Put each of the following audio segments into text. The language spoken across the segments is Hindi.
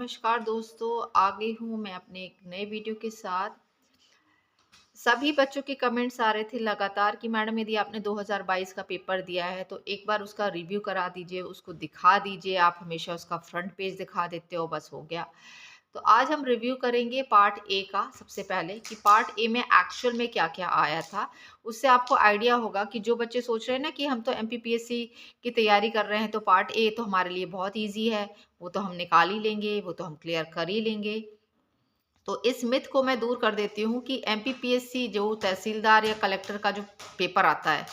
नमस्कार दोस्तों, आ गई हूँ मैं अपने एक नए वीडियो के साथ। सभी बच्चों के कमेंट्स आ रहे थे लगातार कि मैडम यदि आपने 2022 का पेपर दिया है तो एक बार उसका रिव्यू करा दीजिए, उसको दिखा दीजिए। आप हमेशा उसका फ्रंट पेज दिखा देते हो, बस हो गया। तो आज हम रिव्यू करेंगे पार्ट ए का। सबसे पहले कि पार्ट ए में एक्चुअल में क्या क्या आया था, उससे आपको आइडिया होगा कि जो बच्चे सोच रहे हैं ना कि हम तो एमपीपीएससी की तैयारी कर रहे हैं तो पार्ट ए तो हमारे लिए बहुत ईजी है, वो तो हम निकाल ही लेंगे, वो तो हम क्लियर कर ही लेंगे। तो इस मिथ को मैं दूर कर देती हूँ कि एमपीपीएससी जो तहसीलदार या कलेक्टर का जो पेपर आता है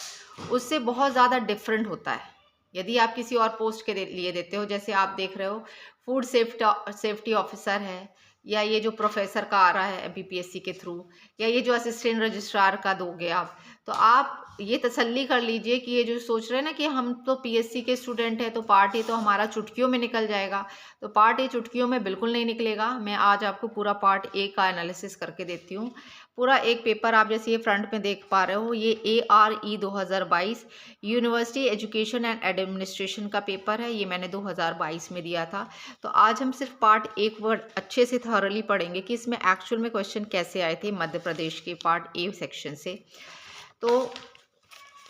उससे बहुत ज़्यादा डिफरेंट होता है। यदि आप किसी और पोस्ट के लिए देते हो, जैसे आप देख रहे हो फूड सेफ्टी ऑफिसर है, या ये जो प्रोफेसर का आ रहा है एमपीपीएससी के थ्रू, या ये जो असिस्टेंट रजिस्ट्रार का दोगे आप, तो आप ये तसल्ली कर लीजिए कि ये जो सोच रहे हैं ना कि हम तो पीएससी के स्टूडेंट हैं तो पार्ट ए तो हमारा चुटकियों में निकल जाएगा, तो पार्ट ए चुटकियों में बिल्कुल नहीं निकलेगा। मैं आज आपको पूरा पार्ट ए का एनालिसिस करके देती हूँ। पूरा एक पेपर आप जैसे ये फ्रंट में देख पा रहे हो, ये ARE 2022 university education and administration का पेपर है। ये मैंने 2022 में दिया था। तो आज हम सिर्फ पार्ट ए को अच्छे से थॉरली पढ़ेंगे कि इसमें एक्चुअल में क्वेश्चन कैसे आए थे मध्य प्रदेश के पार्ट ए सेक्शन से। तो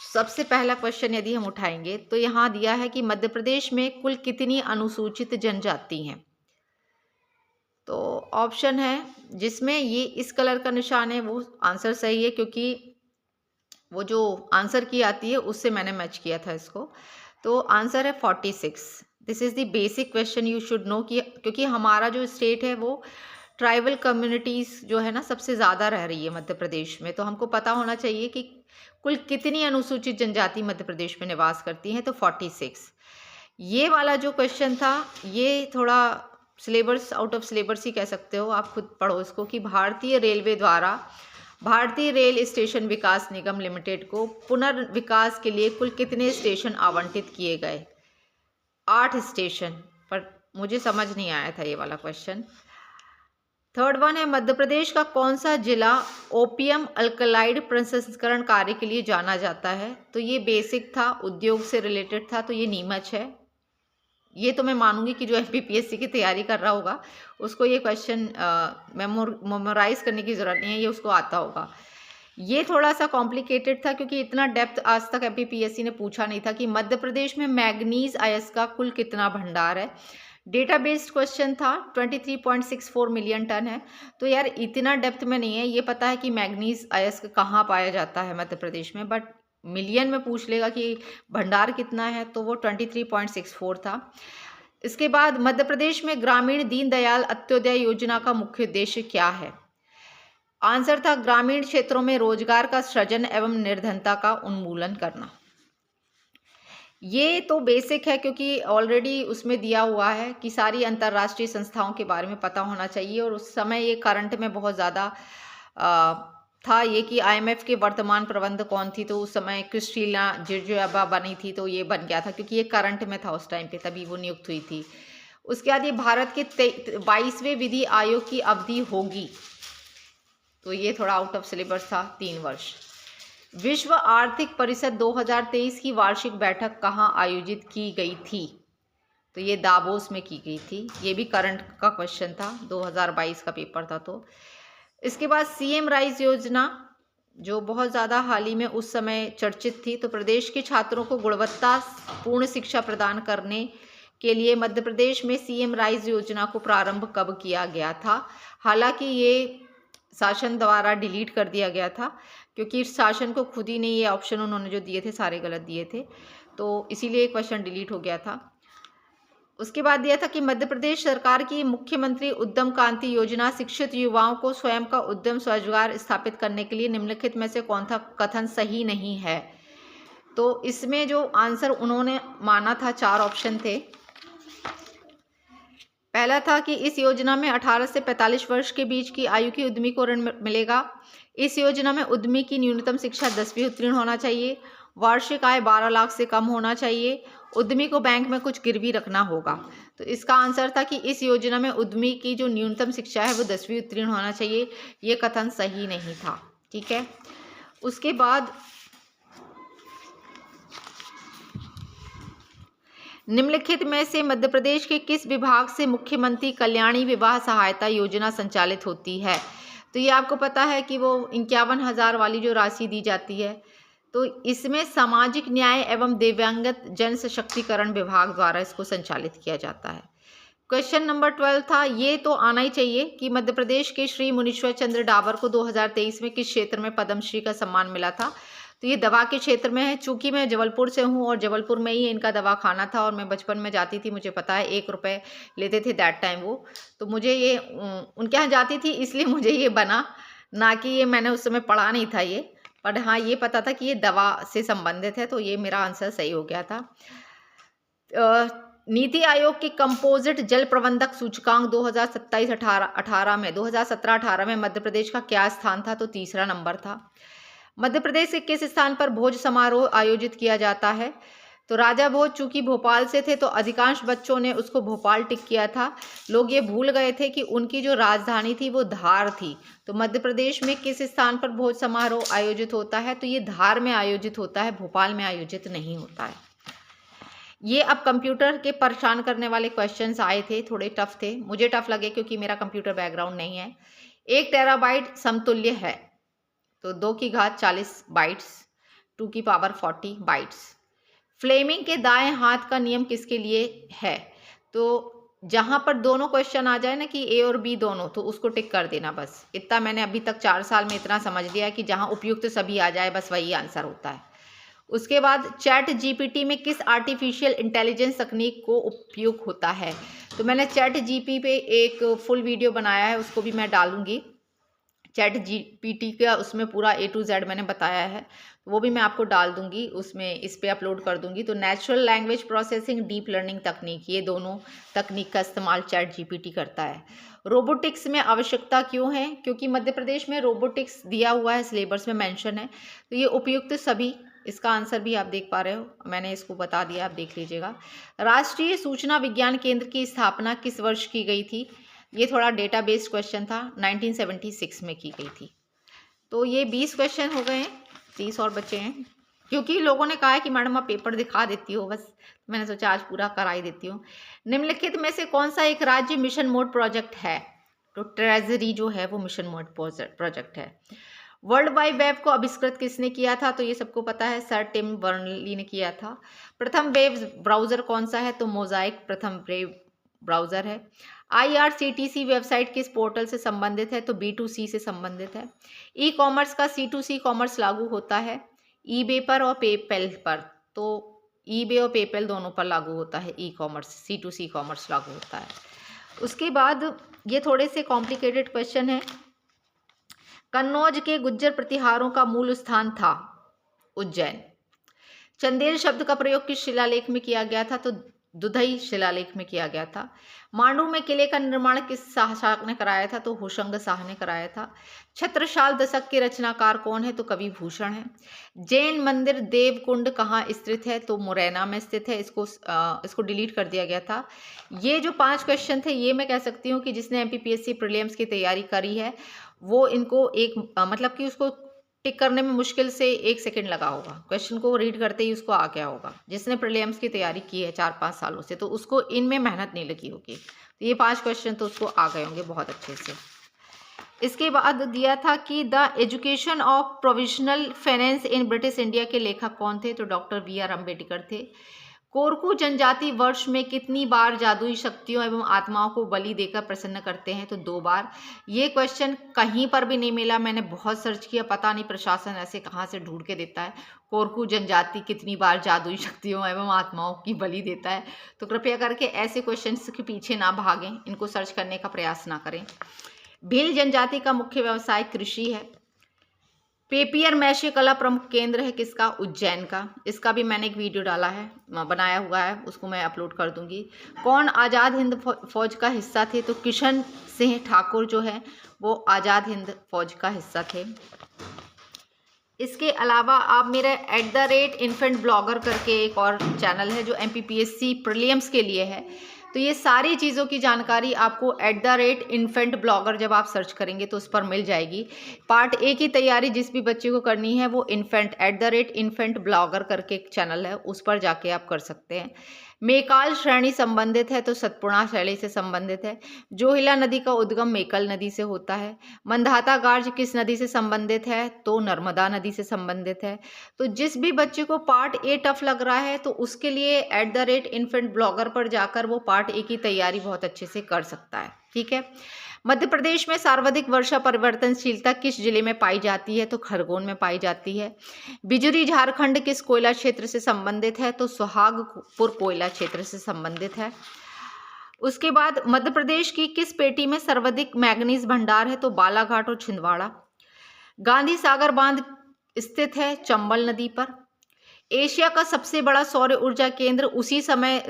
सबसे पहला क्वेश्चन यदि हम उठाएंगे तो यहाँ दिया है कि मध्य प्रदेश में कुल कितनी अनुसूचित जनजाति हैं। तो ऑप्शन है जिसमें ये इस कलर का निशान है वो आंसर सही है, क्योंकि वो जो आंसर की आती है उससे मैंने मैच किया था इसको। तो आंसर है 46। This is the basic question you should know कि क्योंकि हमारा जो स्टेट है वो ट्राइबल कम्युनिटीज़ जो है ना सबसे ज़्यादा रह रही है मध्य प्रदेश में, तो हमको पता होना चाहिए कि कुल कितनी अनुसूचित जनजाति मध्य प्रदेश में निवास करती हैं। तो 46। ये वाला जो क्वेश्चन था ये थोड़ा सिलेबस आउट ऑफ सिलेबस ही कह सकते हो, आप खुद पढ़ो इसको कि भारतीय रेलवे द्वारा भारतीय रेल स्टेशन विकास निगम लिमिटेड को पुनर्विकास के लिए कुल कितने स्टेशन आवंटित किए गए। 8 स्टेशन। पर मुझे समझ नहीं आया था ये वाला क्वेश्चन। थर्ड वन है मध्य प्रदेश का कौन सा जिला ओपियम अल्कलाइड प्रसंस्करण कार्य के लिए जाना जाता है। तो ये बेसिक था, उद्योग से रिलेटेड था, तो ये नीमच है। ये तो मैं मानूंगी कि जो एमपीपीएससी की तैयारी कर रहा होगा उसको ये क्वेश्चन मेमोराइज करने की ज़रूरत नहीं है, ये उसको आता होगा। ये थोड़ा सा कॉम्प्लिकेटेड था क्योंकि इतना डेप्थ आज तक एमपीपीएससी ने पूछा नहीं था कि मध्य प्रदेश में मैग्नीज अयस्क का कुल कितना भंडार है। डेटा बेस्ड क्वेश्चन था, 23.64 मिलियन टन है। तो यार इतना डेप्थ में नहीं है, ये पता है कि मैग्नीज अयस्क कहाँ पाया जाता है मध्य प्रदेश में, बट मिलियन में पूछ लेगा कि भंडार कितना है तो वो 23.64 था। इसके बाद मध्य प्रदेश में ग्रामीण दीनदयाल अंत्योदय योजना का मुख्य उद्देश्य क्या है। आंसर था ग्रामीण क्षेत्रों में रोजगार का सृजन एवं निर्धनता का उन्मूलन करना। ये तो बेसिक है क्योंकि ऑलरेडी उसमें दिया हुआ है कि सारी अंतर्राष्ट्रीय संस्थाओं के बारे में पता होना चाहिए, और उस समय ये करंट में बहुत ज़्यादा था ये कि आईएमएफ के वर्तमान प्रबंधक कौन थी, तो उस समय क्रिस्टीना जिर्जियाबा बनी थी, तो ये बन गया था क्योंकि ये करंट में था उस टाइम पे, तभी वो नियुक्त हुई थी। उसके बाद ये भारत के 22वें विधि आयोग की अवधि होगी, तो ये थोड़ा आउट ऑफ सिलेबस था, 3 वर्ष। विश्व आर्थिक परिषद 2023 की वार्षिक बैठक कहाँ आयोजित की गई थी। तो ये दावोस में की गई थी। ये भी करंट का क्वेश्चन था, 2022 का पेपर था। तो इसके बाद सीएम राइज योजना जो बहुत ज़्यादा हाल ही में उस समय चर्चित थी। तो प्रदेश के छात्रों को गुणवत्तापूर्ण शिक्षा प्रदान करने के लिए मध्य प्रदेश में सीएम राइज योजना को प्रारंभ कब किया गया था। हालांकि ये शासन द्वारा डिलीट कर दिया गया था क्योंकि शासन को खुद ही नहीं, ये ऑप्शन उन्होंने जो दिए थे सारे गलत दिए थे, तो इसीलिए क्वेश्चन डिलीट हो गया था। उसके बाद दिया था कि मध्य प्रदेश सरकार की मुख्यमंत्री उद्यम क्रांति योजना शिक्षित युवाओं को स्वयं का उद्यम स्वरोजगार स्थापित करने के लिए निम्नलिखित में से कौन सा कथन सही नहीं है। तो इसमें जो आंसर उन्होंने माना था, 4 ऑप्शन थे। पहला था कि इस योजना में 18 से 45 वर्ष के बीच की आयु के उद्यमी को ऋण मिलेगा। इस योजना में उद्यमी की न्यूनतम शिक्षा 10वीं उत्तीर्ण होना चाहिए। वार्षिक आय 12 लाख से कम होना चाहिए। उद्यमी को बैंक में कुछ गिरवी रखना होगा। तो इसका आंसर था कि इस योजना में उद्यमी की जो न्यूनतम शिक्षा है वो 10वीं उत्तीर्ण होना चाहिए। ये कथन सही नहीं था। ठीक है। उसके बाद निम्नलिखित में से मध्य प्रदेश के किस विभाग से मुख्यमंत्री कल्याणी विवाह सहायता योजना संचालित होती है? तो ये आपको पता है कि वो 51,000 वाली जो राशि दी जाती है, तो इसमें सामाजिक न्याय एवं दिव्यांगत जन सशक्तिकरण विभाग द्वारा इसको संचालित किया जाता है। क्वेश्चन नंबर 12 था, ये तो आना ही चाहिए कि मध्य प्रदेश के श्री मुनीश्वर चंद्र डाबर को 2023 में किस क्षेत्र में पद्मश्री का सम्मान मिला था? तो ये दवा के क्षेत्र में है। चूंकि मैं जबलपुर से हूँ और जबलपुर में ही इनका दवा खाना था और मैं बचपन में जाती थी, मुझे पता है 1 रुपये लेते थे दैट टाइम वो, तो मुझे ये उनके यहाँ जाती थी इसलिए मुझे ये बना, ना कि ये मैंने उस समय पढ़ा नहीं था ये, पर हाँ ये पता था कि ये दवा से संबंधित है, तो ये मेरा आंसर सही हो गया था। नीति आयोग के कंपोजिट जल प्रबंधक सूचकांक 2017-18 में मध्य प्रदेश का क्या स्थान था? तो तीसरा नंबर था। मध्य प्रदेश के किस स्थान पर भोज समारोह आयोजित किया जाता है? तो राजा भोज चूंकि भोपाल से थे तो अधिकांश बच्चों ने उसको भोपाल टिक किया था। लोग ये भूल गए थे कि उनकी जो राजधानी थी वो धार थी। तो मध्य प्रदेश में किस स्थान पर भोज समारोह आयोजित होता है? तो ये धार में आयोजित होता है, भोपाल में आयोजित नहीं होता है। ये अब कंप्यूटर के परेशान करने वाले क्वेश्चंस आए थे, थोड़े टफ थे, मुझे टफ लगे क्योंकि मेरा कंप्यूटर बैकग्राउंड नहीं है। 1 टेराबाइट समतुल्य है तो 2 की घात 40 बाइट्स, 2 की पावर 40 बाइट्स। फ्लेमिंग के दाएं हाथ का नियम किसके लिए है? तो जहां पर दोनों क्वेश्चन आ जाए ना कि ए और बी दोनों, तो उसको टिक कर देना बस। इतना मैंने अभी तक 4 साल में इतना समझ लिया कि जहां उपयुक्त सभी आ जाए बस वही आंसर होता है। उसके बाद चैट जीपीटी में किस आर्टिफिशियल इंटेलिजेंस तकनीक को उपयोग होता है? तो मैंने चैट जीपी पे एक फुल वीडियो बनाया है, उसको भी मैं डालूंगी। चैट जीपीटी का उसमें पूरा A to Z मैंने बताया है, वो भी मैं आपको डाल दूंगी, उसमें इस पे अपलोड कर दूंगी। तो natural language processing, deep learning तकनीक, ये दोनों तकनीक का इस्तेमाल चैट जीपीटी करता है। रोबोटिक्स में आवश्यकता क्यों है? क्योंकि मध्य प्रदेश में रोबोटिक्स दिया हुआ है, सिलेबस में मेंशन है, तो ये उपयुक्त सभी, इसका आंसर भी आप देख पा रहे हो, मैंने इसको बता दिया, आप देख लीजिएगा। राष्ट्रीय सूचना विज्ञान केंद्र की स्थापना किस वर्ष की गई थी? ये थोड़ा डेटा बेस्ड क्वेश्चन था, 1976 में की गई थी। तो ये 20 क्वेश्चन हो गए हैं, 30 और बचे हैं। क्योंकि लोगों ने कहा है कि मैडम आप पेपर दिखा देती हो, बस मैंने सोचा आज पूरा कराई देती हूँ। निम्नलिखित में से कौन सा एक राज्य मिशन मोड प्रोजेक्ट है? तो ट्रेजरी जो है वो मिशन मोड प्रोजेक्ट है। वर्ल्ड वाइड वेब को आविष्कृत किसने किया था? तो ये सबको पता है, सर टिम बर्नली ने किया था। प्रथम वेब ब्राउजर कौन सा है? तो मोजाइक प्रथम वेब ब्राउजर है। IRCTC वेबसाइट किस पोर्टल से संबंधित है? तो B2C से संबंधित है। ई कॉमर्स का C2C कॉमर्स लागू होता है eBay पर और पेपैल पर, तो eBay और पेपैल दोनों पर लागू होता है ई कॉमर्स, C2C कॉमर्स लागू होता है। उसके बाद ये थोड़े से कॉम्प्लिकेटेड क्वेश्चन है। कन्नौज के गुज्जर प्रतिहारों का मूल स्थान था उज्जैन। चंदेल शब्द का प्रयोग किस शिलालेख में किया गया था? तो दुधई शिलालेख में किया गया था। मांडू में किले का निर्माण किस शासक ने कराया था? तो होशंग शाह ने कराया था। छत्रसाल दशक के रचनाकार कौन है? तो कवि भूषण है। जैन मंदिर देवकुंड कहाँ स्थित है? तो मुरैना में स्थित है। इसको डिलीट कर दिया गया था। ये जो 5 क्वेश्चन थे ये मैं कह सकती हूँ कि जिसने MPPSC प्रीलिम्स की तैयारी करी है वो इनको एक मतलब कि उसको टिक करने में मुश्किल से 1 सेकंड लगा होगा, क्वेश्चन को रीड करते ही उसको आ गया होगा। जिसने प्रीलिम्स की तैयारी की है 4-5 सालों से, तो उसको इनमें मेहनत नहीं लगी होगी, तो ये 5 क्वेश्चन तो उसको आ गए होंगे बहुत अच्छे से। इसके बाद दिया था कि the education of provisional finance in British India के लेखक कौन थे? तो डॉक्टर BR अम्बेडकर थे। कोरकू जनजाति वर्ष में कितनी बार जादुई शक्तियों एवं आत्माओं को बलि देकर प्रसन्न करते हैं? तो 2 बार। ये क्वेश्चन कहीं पर भी नहीं मिला, मैंने बहुत सर्च किया, पता नहीं प्रशासन ऐसे कहाँ से ढूंढ के देता है। कोरकू जनजाति कितनी बार जादुई शक्तियों एवं आत्माओं की बलि देता है? तो कृपया करके ऐसे क्वेश्चंस के पीछे ना भागें, इनको सर्च करने का प्रयास ना करें। भील जनजाति का मुख्य व्यवसाय कृषि है। पेपियर मैशे कला प्रमुख केंद्र है किसका? उज्जैन का। इसका भी मैंने एक वीडियो डाला है, बनाया हुआ है, उसको मैं अपलोड कर दूंगी। कौन आज़ाद हिंद फौज का हिस्सा थे? तो किशन सिंह ठाकुर जो है वो आज़ाद हिंद फौज का हिस्सा थे। इसके अलावा आप मेरे @infant blogger करके एक और चैनल है जो MPPSC प्रीलिम्स के लिए है, तो ये सारी चीज़ों की जानकारी आपको @infant blogger जब आप सर्च करेंगे तो उस पर मिल जाएगी। पार्ट A की तैयारी जिस भी बच्चे को करनी है वो infant blogger करके एक चैनल है, उस पर जाके आप कर सकते हैं। मेकाल श्रेणी संबंधित है तो सतपुड़ा शैली से संबंधित है। जोहिला नदी का उद्गम मेकल नदी से होता है। मंदाता गार्ज किस नदी से संबंधित है तो नर्मदा नदी से संबंधित है। तो जिस भी बच्चे को पार्ट ए टफ लग रहा है तो उसके लिए @infant blogger पर जाकर वो पार्ट ए की तैयारी बहुत अच्छे से कर सकता है। ठीक है। मध्य प्रदेश में सर्वाधिक वर्षा परिवर्तनशीलता किस जिले में पाई जाती है तो खरगोन में पाई जाती है। बिजुरी झारखंड किस कोयला क्षेत्र से संबंधित है तो सुहागपुर कोयला क्षेत्र से संबंधित है। उसके बाद मध्य प्रदेश की किस पेटी में सर्वाधिक मैग्नीज भंडार है तो बालाघाट और छिंदवाड़ा। गांधी सागर बांध स्थित है चंबल नदी पर। एशिया का सबसे बड़ा सौर ऊर्जा केंद्र उसी समय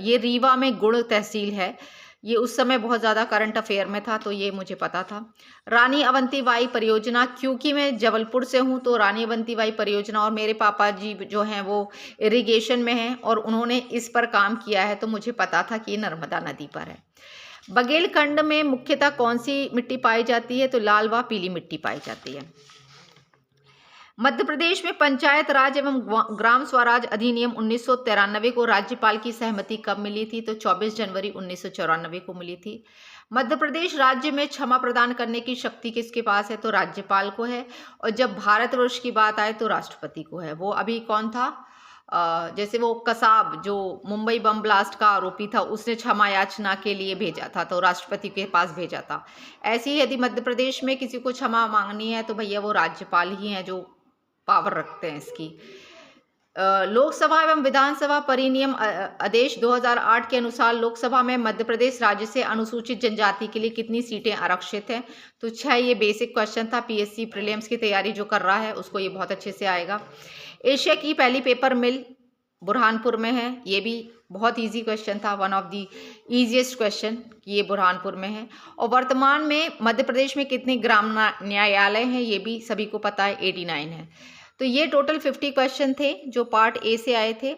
ये रीवा में गुड़ तहसील है। ये उस समय बहुत ज़्यादा करंट अफेयर में था तो ये मुझे पता था। रानी अवंतीबाई परियोजना, क्योंकि मैं जबलपुर से हूँ तो रानी अवंतीबाई परियोजना और मेरे पापा जी जो हैं वो इरिगेशन में हैं और उन्होंने इस पर काम किया है तो मुझे पता था कि ये नर्मदा नदी पर है। बघेलखंड में मुख्यतः कौन सी मिट्टी पाई जाती है तो लाल व पीली मिट्टी पाई जाती है। मध्य प्रदेश में पंचायत राज एवं ग्राम स्वराज अधिनियम 1993 को राज्यपाल की सहमति कब मिली थी तो 24 जनवरी 1994 को मिली थी। मध्य प्रदेश राज्य में क्षमा प्रदान करने की शक्ति किसके पास है तो राज्यपाल को है। और जब भारतवर्ष की बात आए तो राष्ट्रपति को है। वो अभी कौन था, जैसे वो कसाब जो मुंबई बम ब्लास्ट का आरोपी था उसने क्षमा याचना के लिए भेजा था तो राष्ट्रपति के पास भेजा था। ऐसे ही यदि मध्य प्रदेश में किसी को क्षमा मांगनी है तो भैया वो राज्यपाल ही हैं जो पावर रखते हैं इसकी। लोकसभा एवं विधानसभा परिनियम आदेश 2008 के अनुसार लोकसभा में मध्य प्रदेश राज्य से अनुसूचित जनजाति के लिए कितनी सीटें आरक्षित हैं तो 6। ये बेसिक क्वेश्चन था, पीएससी प्रीलिम्स की तैयारी जो कर रहा है उसको ये बहुत अच्छे से आएगा। एशिया की पहली पेपर मिल बुरहानपुर में है, ये भी बहुत इजी क्वेश्चन था, one of the easiest question, ये बुरहानपुर में है। और वर्तमान में मध्य प्रदेश में कितने ग्राम न्यायालय हैं ये भी सभी को पता है, 89 है। तो ये टोटल 50 क्वेश्चन थे जो पार्ट ए से आए थे।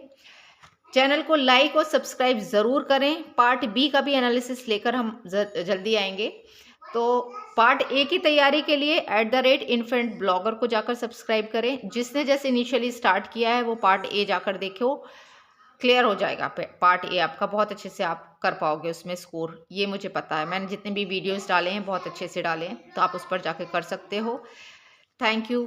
चैनल को लाइक और सब्सक्राइब ज़रूर करें। पार्ट बी का भी एनालिसिस लेकर हम जल्दी आएंगे। तो पार्ट ए की तैयारी के लिए @infant blogger को जाकर सब्सक्राइब करें। जिसने जैसे इनिशियली स्टार्ट किया है वो पार्ट ए जाकर देखो, क्लियर हो जाएगा पार्ट ए आपका, बहुत अच्छे से आप कर पाओगे उसमें स्कोर, ये मुझे पता है। मैंने जितने भी वीडियोस डाले हैं बहुत अच्छे से डाले हैं तो आप उस पर जाकर कर सकते हो। Thank you.